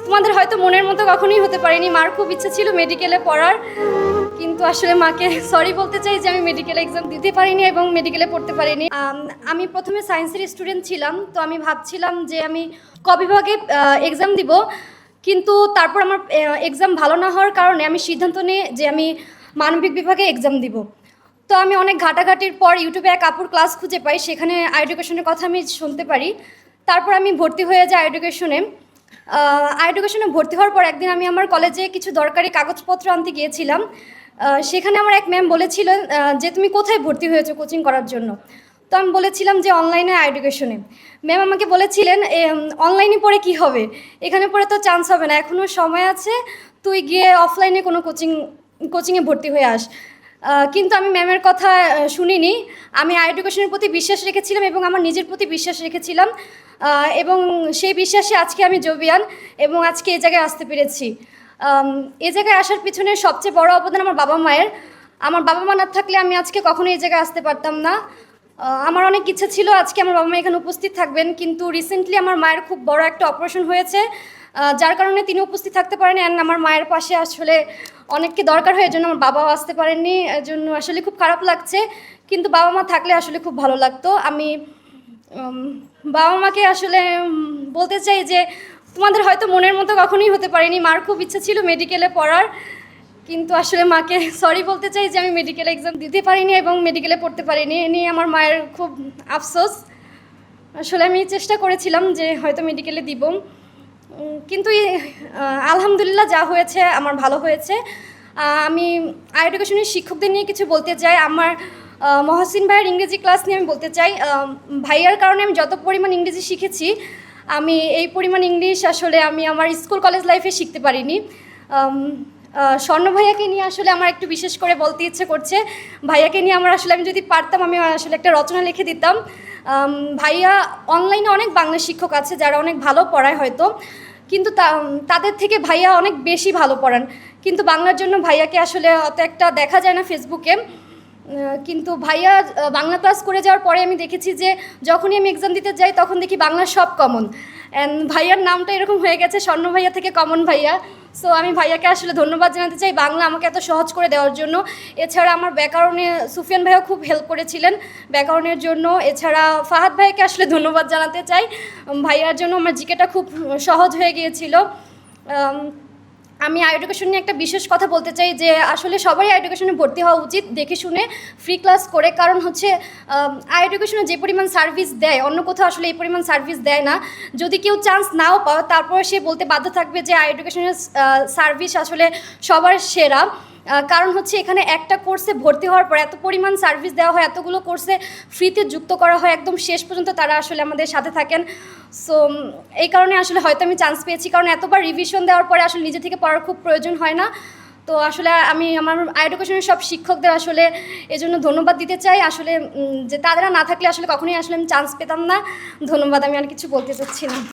তোমাদের হয়তো মনের মতো কখনোই হতে পারিনি। মার খুব ইচ্ছা ছিল মেডিকেলে পড়ার, কিন্তু আসলে মাকে সরি বলতে চাই যে আমি মেডিকেলে এক্সাম দিতে পারিনি এবং মেডিকেলে পড়তে পারিনি। আমি প্রথমে সায়েন্সের স্টুডেন্ট ছিলাম, তো আমি ভাবছিলাম যে আমি ক বিভাগে এক্সাম দিব, কিন্তু তারপর আমার এক্সাম ভালো না হওয়ার কারণে আমি সিদ্ধান্ত নিই যে আমি মানবিক বিভাগে এক্সাম দিব। তো আমি অনেক ঘাটাঘাটির পর ইউটিউবে এক আপুর ক্লাস খুঁজে পাই, সেখানে এডুকেশনের কথা আমি শুনতে পারি। তারপর আমি ভর্তি হয়ে যাই এডুকেশনে। ভর্তি হওয়ার পর একদিন আমি আমার কলেজে কিছু দরকারি কাগজপত্র আনতে গিয়েছিলাম। সেখানে আমার এক ম্যাম বলেছিলেন যে তুমি কোথায় ভর্তি হয়েছো কোচিং করার জন্য। তো আমি বলেছিলাম যে অনলাইনে এডুকেশনে। ম্যাম আমাকে বলেছিলেন অনলাইনে পড়ে কি হবে, এখানে পড়ে তো চান্স হবে না, এখনও সময় আছে, তুই গিয়ে অফলাইনে কোনো কোচিংয়ে ভর্তি হয়ে আস। কিন্তু আমি ম্যামের কথা শুনিনি। আমি এডুকেশনের প্রতি বিশ্বাস রেখেছিলাম এবং আমার নিজের প্রতি বিশ্বাস রেখেছিলাম, এবং সেই বিশ্বাসে আজকে আমি যোবিয়ান এবং আজকে এই জায়গায় আসতে পেরেছি। এই জায়গায় আসার পিছনে সবচেয়ে বড় অবদান আমার বাবা মায়ের। আমার বাবা মা না থাকলে আমি আজকে কখনো এই জায়গায় আসতে পারতাম না। আমার অনেক ইচ্ছা ছিল আজকে আমার বাবা মা এখানে উপস্থিত থাকবেন, কিন্তু রিসেন্টলি আমার মায়ের খুব বড় একটা অপারেশন হয়েছে, যার কারণে তিনি উপস্থিত থাকতে পারেনি। অ্যান্ড আমার মায়ের পাশে আসলে অনেককে দরকার হয়, এজন্য আমার বাবাও আসতে পারেননি, এজন্য আসলে খুব খারাপ লাগছে। কিন্তু বাবা মা থাকলে আসলে খুব ভালো লাগতো। আমি বাবা মাকে আসলে বলতে চাই যে তোমাদের হয়তো মনের মতো কখনোই হতে পারিনি। মার খুব ইচ্ছা ছিল মেডিকেলে পড়ার, কিন্তু আসলে মাকে সরি বলতে চাই যে আমি মেডিকেলে এক্সাম দিতে পারিনি এবং মেডিকেলে পড়তে পারিনি। এ নিয়ে আমার মায়ের খুব আফসোস। আসলে আমি চেষ্টা করেছিলাম যে হয়তো মেডিকেলে দিব, কিন্তু আলহামদুলিল্লাহ যা হয়েছে আমার ভালো হয়েছে। আমি এডুকেশনের শিক্ষকদের নিয়ে কিছু বলতে চাই। আমার মহসিন ভাইয়ের ইংরেজি ক্লাস নিয়ে আমি বলতে চাই, ভাইয়ার কারণে আমি যত পরিমাণ ইংরেজি শিখেছি, আমি এই পরিমাণ ইংলিশ আসলে আমি আমার স্কুল কলেজ লাইফে শিখতে পারিনি। স্বর্ণ ভাইয়াকে নিয়ে আসলে আমার একটু বিশেষ করে বলতে ইচ্ছে করছে। ভাইয়াকে নিয়ে আমার আসলে আমি যদি পারতাম আমি আসলে একটা রচনা লিখে দিতাম। ভাইয়া অনলাইনে অনেক বাংলা শিক্ষক আছে যারা অনেক ভালো পড়ায় হয়তো, কিন্তু তাদের থেকে ভাইয়া অনেক বেশি ভালো পড়ান। কিন্তু বাংলার জন্য ভাইয়াকে আসলে অত একটা দেখা যায় না ফেসবুকে। কিন্তু ভাইয়া বাংলা ক্লাস করে যাওয়ার পরে আমি দেখেছি যে যখনই আমি এক্সাম দিতে যাই তখন দেখি বাংলা সব কমন। অ্যান্ড ভাইয়ার নামটা এরকম হয়ে গেছে স্বর্ণ ভাইয়া থেকে কমন ভাইয়া। সো আমি ভাইয়াকে আসলে ধন্যবাদ জানাতে চাই বাংলা আমাকে এত সহজ করে দেওয়ার জন্য। এছাড়া আমার ব্যাকরণে সুফিয়ান ভাইও খুব হেল্প করেছিলেন ব্যাকরণের জন্য। এছাড়া ফাহাদ ভাইকে আসলে ধন্যবাদ জানাতে চাই, ভাইয়ার জন্য আমার জিকেটা খুব সহজ হয়ে গিয়েছিল। আমি এডুকেশন নিয়ে একটা বিশেষ কথা বলতে চাই যে আসলে সবারই এডুকেশনে ভর্তি হওয়া উচিত দেখে শুনে ফ্রি ক্লাস করে। কারণ হচ্ছে এডুকেশনে যে পরিমাণ সার্ভিস দেয় অন্য কোথাও আসলে এই পরিমাণ সার্ভিস দেয় না। যদি কেউ চান্স নাও পাও তারপর সে বলতে বাধ্য থাকবে যে এডুকেশনের সার্ভিস আসলে সবার সেরা। কারণ হচ্ছে এখানে একটা কোর্সে ভর্তি হওয়ার পর এত পরিমাণ সার্ভিস দেওয়া হয়, এতগুলো কোর্সে ফ্রিতে যুক্ত করা হয়, একদম শেষ পর্যন্ত তারা আসলে আমাদের সাথে থাকেন। সো এই কারণে আসলে হয়তো আমি চান্স পেয়েছি, কারণ এতবার রিভিশন দেওয়ার পরে আসলে নিজে থেকে পড়ার খুব প্রয়োজন হয় না। তো আসলে আমি আমার এডুকেশনের সব শিক্ষকদের আসলে এজন্য ধন্যবাদ দিতে চাই। আসলে যে তারা না থাকলে আসলে কখনোই আসলে আমি চান্স পেতাম না। ধন্যবাদ, আমি আর কিছু বলতে চাচ্ছি না।